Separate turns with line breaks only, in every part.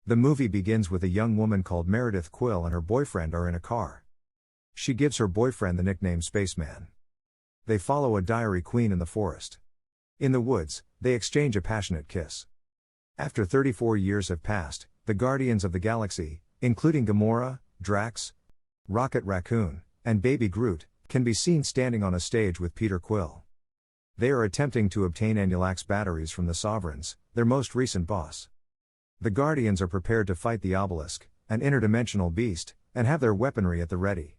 The movie begins with a young woman called Meredith Quill and her boyfriend are in a car. She gives her boyfriend the nickname Spaceman. They follow a diary queen in the forest. In the woods, they exchange a passionate kiss. After 34 years have passed, the Guardians of the Galaxy, including Gamora, Drax, Rocket Raccoon, and Baby Groot, can be seen standing on a stage with Peter Quill. They are attempting to obtain Anulax batteries from the Sovereigns, their most recent boss. The Guardians are prepared to fight the Obelisk, an interdimensional beast, and have their weaponry at the ready.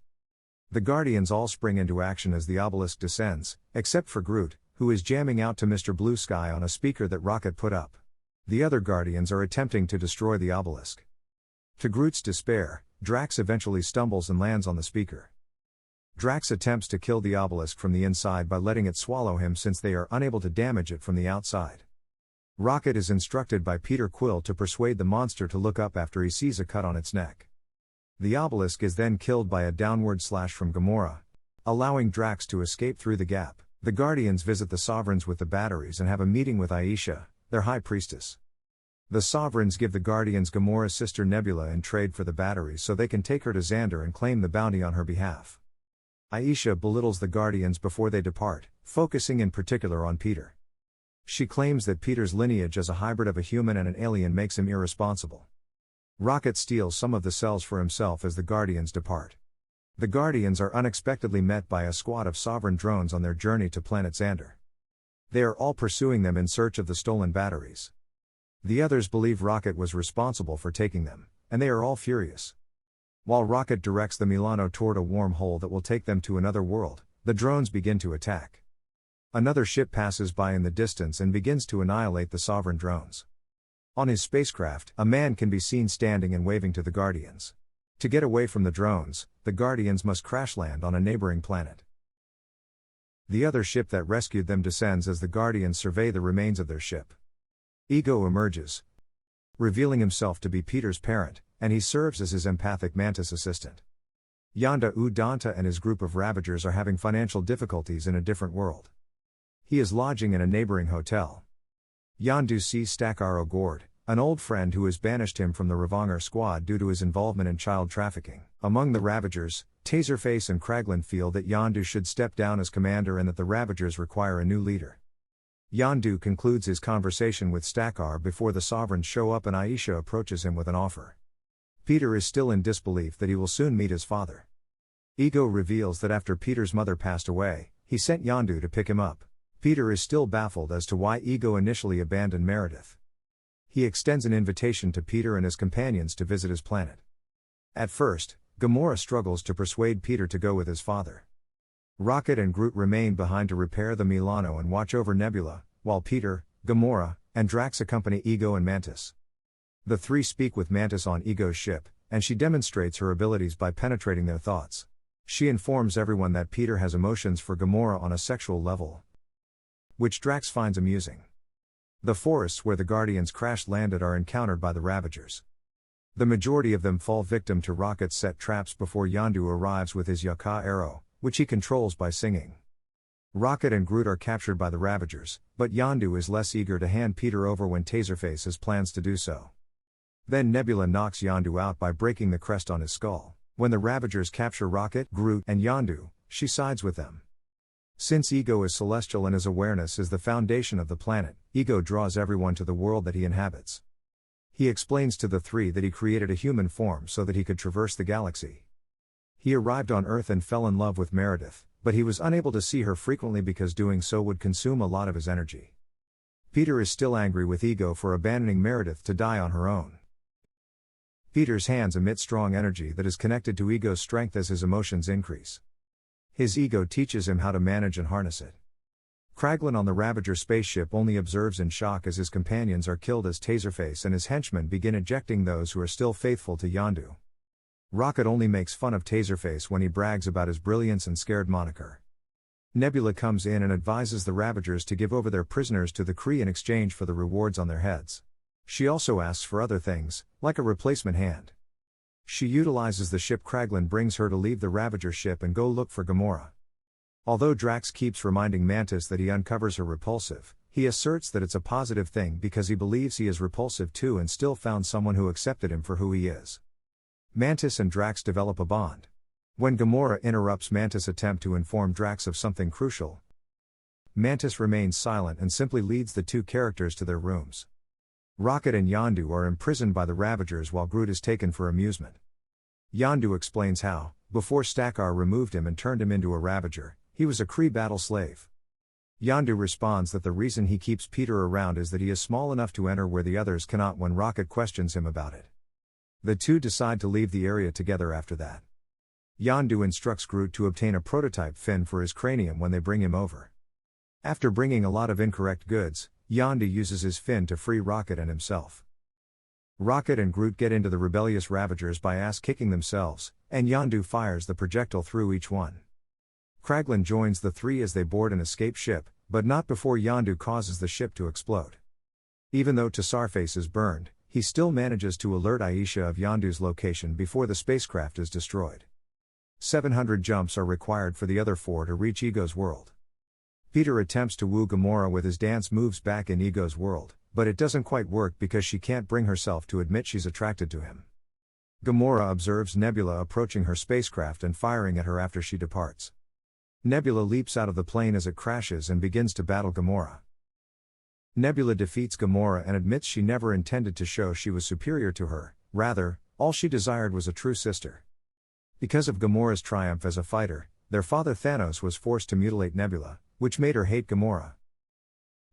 The Guardians all spring into action as the Obelisk descends, except for Groot, who is jamming out to Mr. Blue Sky on a speaker that Rocket put up. The other Guardians are attempting to destroy the Obelisk. To Groot's despair, Drax eventually stumbles and lands on the speaker. Drax attempts to kill the Obelisk from the inside by letting it swallow him since they are unable to damage it from the outside. Rocket is instructed by Peter Quill to persuade the monster to look up after he sees a cut on its neck. The Obelisk is then killed by a downward slash from Gamora, allowing Drax to escape through the gap. The Guardians visit the Sovereigns with the batteries and have a meeting with Aisha, their High Priestess. The Sovereigns give the Guardians Gamora's sister Nebula in trade for the batteries so they can take her to Xandar and claim the bounty on her behalf. Aisha belittles the Guardians before they depart, focusing in particular on Peter. She claims that Peter's lineage as a hybrid of a human and an alien makes him irresponsible. Rocket steals some of the cells for himself as the Guardians depart. The Guardians are unexpectedly met by a squad of Sovereign drones on their journey to planet Xandar. They are all pursuing them in search of the stolen batteries. The others believe Rocket was responsible for taking them, and they are all furious. While Rocket directs the Milano toward a wormhole that will take them to another world, the drones begin to attack. Another ship passes by in the distance and begins to annihilate the Sovereign drones. On his spacecraft, a man can be seen standing and waving to the Guardians. To get away from the drones, the Guardians must crash land on a neighboring planet. The other ship that rescued them descends as the Guardians survey the remains of their ship. Ego emerges, revealing himself to be Peter's parent, and he serves as his empathic Mantis assistant. Yondu Udanta and his group of Ravagers are having financial difficulties in a different world. He is lodging in a neighboring hotel. Yondu sees Stakar O'Gord, an old friend who has banished him from the Ravanger squad due to his involvement in child trafficking. Among the Ravagers, Taserface and Kraglin feel that Yondu should step down as commander and that the Ravagers require a new leader. Yondu concludes his conversation with Stakar before the Sovereigns show up and Aisha approaches him with an offer. Peter is still in disbelief that he will soon meet his father. Ego reveals that after Peter's mother passed away, he sent Yondu to pick him up. Peter is still baffled as to why Ego initially abandoned Meredith. He extends an invitation to Peter and his companions to visit his planet. At first, Gamora struggles to persuade Peter to go with his father. Rocket and Groot remain behind to repair the Milano and watch over Nebula, while Peter, Gamora, and Drax accompany Ego and Mantis. The three speak with Mantis on Ego's ship, and she demonstrates her abilities by penetrating their thoughts. She informs everyone that Peter has emotions for Gamora on a sexual level, which Drax finds amusing. The forests where the Guardians crash-landed are encountered by the Ravagers. The majority of them fall victim to Rocket's set traps before Yondu arrives with his Yaka arrow, which he controls by singing. Rocket and Groot are captured by the Ravagers, but Yondu is less eager to hand Peter over when Taserface has plans to do so. Then Nebula knocks Yondu out by breaking the crest on his skull. When the Ravagers capture Rocket, Groot, and Yondu, she sides with them. Since Ego is celestial and his awareness is the foundation of the planet, Ego draws everyone to the world that he inhabits. He explains to the three that he created a human form so that he could traverse the galaxy. He arrived on Earth and fell in love with Meredith, but he was unable to see her frequently because doing so would consume a lot of his energy. Peter is still angry with Ego for abandoning Meredith to die on her own. Peter's hands emit strong energy that is connected to Ego's strength as his emotions increase. His ego teaches him how to manage and harness it. Kraglin on the Ravager spaceship only observes in shock as his companions are killed as Taserface and his henchmen begin ejecting those who are still faithful to Yondu. Rocket only makes fun of Taserface when he brags about his brilliance and scared moniker. Nebula comes in and advises the Ravagers to give over their prisoners to the Kree in exchange for the rewards on their heads. She also asks for other things, like a replacement hand. She utilizes the ship Kraglin brings her to leave the Ravager ship and go look for Gamora. Although Drax keeps reminding Mantis that he uncovers her repulsive, He asserts that it's a positive thing because he believes he is repulsive too and still found someone who accepted him for who he is. Mantis and Drax develop a bond. When Gamora interrupts Mantis' attempt to inform Drax of something crucial, Mantis remains silent and simply leads the two characters to their rooms. Rocket and Yondu are imprisoned by the Ravagers while Groot is taken for amusement. Yondu explains how, before Stakar removed him and turned him into a Ravager, he was a Kree battle slave. Yondu responds that the reason he keeps Peter around is that he is small enough to enter where the others cannot when Rocket questions him about it. The two decide to leave the area together after that. Yondu instructs Groot to obtain a prototype fin for his cranium when they bring him over. After bringing a lot of incorrect goods, Yondu uses his fin to free Rocket and himself. Rocket and Groot get into the rebellious Ravagers by ass-kicking themselves, and Yondu fires the projectile through each one. Kraglin joins the three as they board an escape ship, but not before Yondu causes the ship to explode. Even though Tsarface is burned, he still manages to alert Aisha of Yondu's location before the spacecraft is destroyed. 700 jumps are required for the other four to reach Ego's world. Peter attempts to woo Gamora with his dance moves back in Ego's world, but it doesn't quite work because she can't bring herself to admit she's attracted to him. Gamora observes Nebula approaching her spacecraft and firing at her after she departs. Nebula leaps out of the plane as it crashes and begins to battle Gamora. Nebula defeats Gamora and admits she never intended to show she was superior to her, rather, all she desired was a true sister. Because of Gamora's triumph as a fighter, their father Thanos was forced to mutilate Nebula, which made her hate Gamora.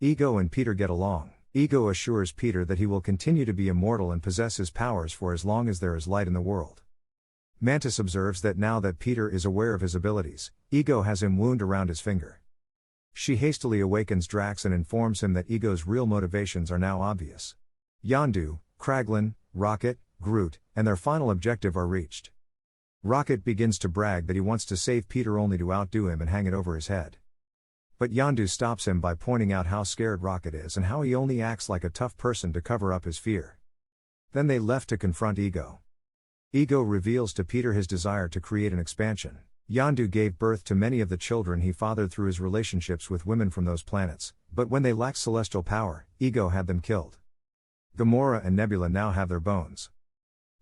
Ego and Peter get along. Ego assures Peter that he will continue to be immortal and possess his powers for as long as there is light in the world. Mantis observes that now that Peter is aware of his abilities, Ego has him wound around his finger. She hastily awakens Drax and informs him that Ego's real motivations are now obvious. Yondu, Kraglin, Rocket, Groot, and their final objective are reached. Rocket begins to brag that he wants to save Peter only to outdo him and hang it over his head. But Yondu stops him by pointing out how scared Rocket is and how he only acts like a tough person to cover up his fear. Then they left to confront Ego. Ego reveals to Peter his desire to create an expansion. Yondu gave birth to many of the children he fathered through his relationships with women from those planets, but when they lacked celestial power, Ego had them killed. Gamora and Nebula now have their bones.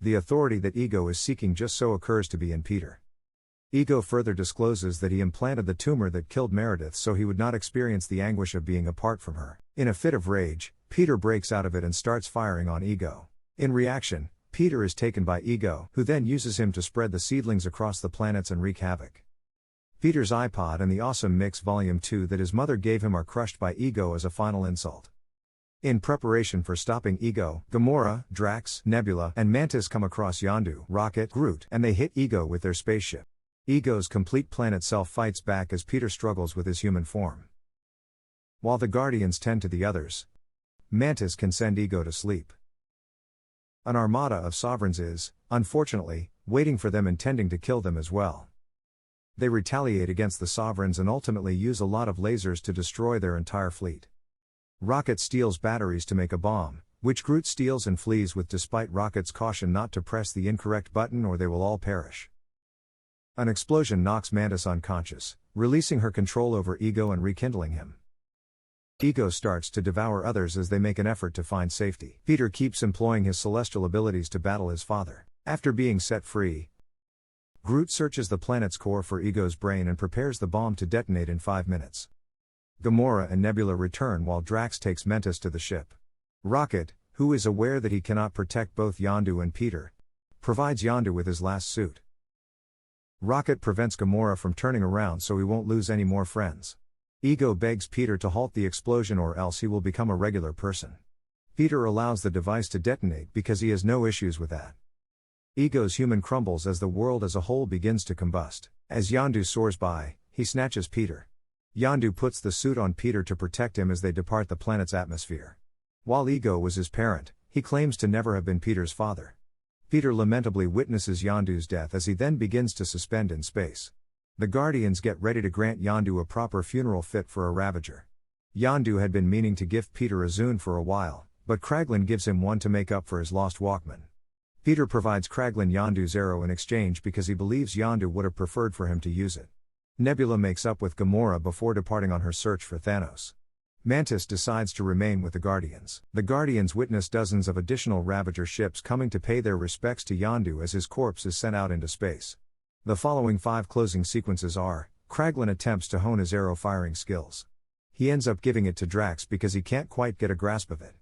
The authority that Ego is seeking just so occurs to be in Peter. Ego further discloses that he implanted the tumor that killed Meredith so he would not experience the anguish of being apart from her. In a fit of rage, Peter breaks out of it and starts firing on Ego. In reaction, Peter is taken by Ego, who then uses him to spread the seedlings across the planets and wreak havoc. Peter's iPod and the Awesome Mix Volume 2 that his mother gave him are crushed by Ego as a final insult. In preparation for stopping Ego, Gamora, Drax, Nebula, and Mantis come across Yondu, Rocket, Groot, and they hit Ego with their spaceship. Ego's complete planet self fights back as Peter struggles with his human form. While the Guardians tend to the others, Mantis can send Ego to sleep. An armada of Sovereigns is, unfortunately, waiting for them, intending to kill them as well. They retaliate against the Sovereigns and ultimately use a lot of lasers to destroy their entire fleet. Rocket steals batteries to make a bomb, which Groot steals and flees with despite Rocket's caution not to press the incorrect button or they will all perish. An explosion knocks Mantis unconscious, releasing her control over Ego and rekindling him. Ego starts to devour others as they make an effort to find safety. Peter keeps employing his celestial abilities to battle his father. After being set free, Groot searches the planet's core for Ego's brain and prepares the bomb to detonate in 5 minutes. Gamora and Nebula return while Drax takes Mantis to the ship. Rocket, who is aware that he cannot protect both Yondu and Peter, provides Yondu with his last suit. Rocket prevents Gamora from turning around so he won't lose any more friends. Ego begs Peter to halt the explosion or else he will become a regular person. Peter allows the device to detonate because he has no issues with that. Ego's human crumbles as the world as a whole begins to combust. As Yondu soars by, he snatches Peter. Yondu puts the suit on Peter to protect him as they depart the planet's atmosphere. While Ego was his parent, he claims to never have been Peter's father. Peter lamentably witnesses Yondu's death as he then begins to suspend in space. The Guardians get ready to grant Yondu a proper funeral fit for a Ravager. Yondu had been meaning to gift Peter a Zune for a while, but Kraglin gives him one to make up for his lost Walkman. Peter provides Kraglin Yondu's arrow in exchange because he believes Yondu would have preferred for him to use it. Nebula makes up with Gamora before departing on her search for Thanos. Mantis decides to remain with the Guardians. The Guardians witness dozens of additional Ravager ships coming to pay their respects to Yondu as his corpse is sent out into space. The following 5 closing sequences are: Kraglin attempts to hone his arrow firing skills. He ends up giving it to Drax because he can't quite get a grasp of it.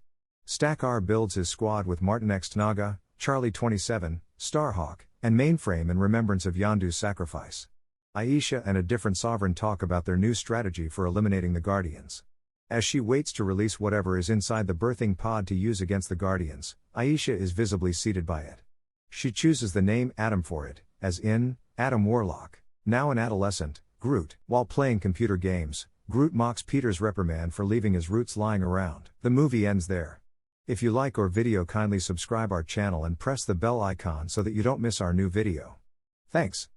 Stackar builds his squad with Martin X Tanaga, Charlie 27, Starhawk, and Mainframe in remembrance of Yondu's sacrifice. Aisha and a different sovereign talk about their new strategy for eliminating the Guardians. As she waits to release whatever is inside the birthing pod to use against the Guardians, Aisha is visibly seated by it. She chooses the name Adam for it, as in, Adam Warlock. Now an adolescent, Groot. While playing computer games, Groot mocks Peter's reprimand for leaving his roots lying around. The movie ends there. If you like our video, kindly subscribe our channel and press the bell icon so that you don't miss our new video. Thanks.